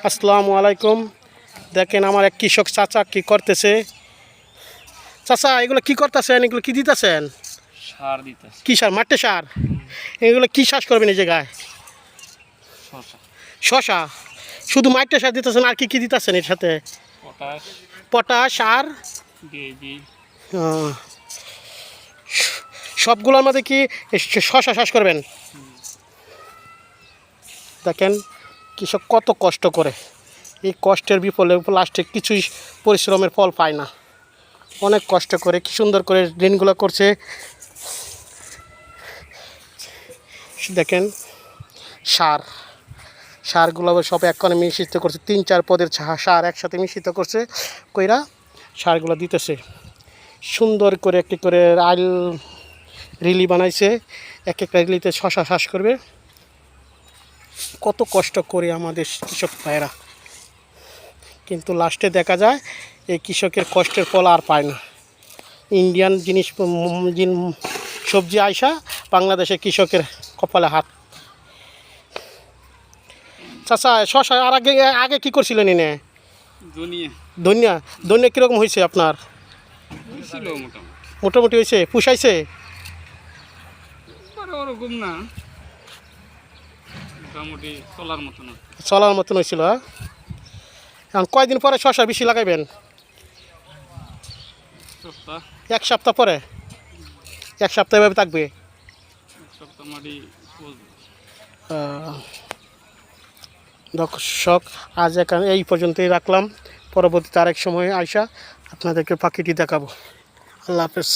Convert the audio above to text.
আসসালামু আলাইকুম। দেখেন আমার এক কৃষক চাচা কি করতেছে। চাচা এগুলো কি করতেছেন? এগুলো কি দিতেছেন? সার দিতেছে। কি সার? মাঠে সার। এগুলো কি চাষ করবেন এই জায়গায়? শসা, শশা। শুধু মাঠে সার দিতেছেন, আর কি কি দিতেছেন এর সাথে? পটাশ, পটাশ আর ডিএপি। সবগুলোর মধ্যে কি শশা চাষ করবেন? দেখেন কৃষক কত কষ্ট করে, এই কষ্টের বিফলে লাস্টে কিছুই পরিশ্রমের ফল পায় না। অনেক কষ্ট করে কি সুন্দর করে দিনগুলো করছে। দেখেন সারগুলো সব একখানে মিশ্রিত করছে, 3-4 পদের সার একসাথে মিশ্রিত করছে, কইরা সারগুলো দিতেছে। সুন্দর করে একটি করে আইল রিলি বানাইছে, এক একটা রিলিতে শশা চাষ করবে। কত কষ্ট করে আমাদের কৃষক ভাইয়েরা, কিন্তু লাস্টে দেখা যায় এই কৃষকের কষ্টের ফল আর পায় না। ইন্ডিয়ান জিনিস সবজি আইসা বাংলাদেশের কৃষকের কপালে হাত। চাচা শশা আর আগে আগে কী করছিলেন এনে? ধনিয়া। ধনিয়া কীরকম হয়েছে আপনার? মোটামুটি হয়েছে, পুষাইছে? ওরকম না, মোটামুটি চলার মতন হয়েছিল। এখন কয়দিন পরে শশা বেশি লাগাইবেন? এক সপ্তাহ পরে। এক সপ্তাহ এভাবে থাকবে। দর্শক আজ এখানে এই পর্যন্তই রাখলাম। পরবর্তীতে আরেক সময় আইসা আপনাদেরকে পাখিটি দেখাবো। আল্লাহ হাফেজ।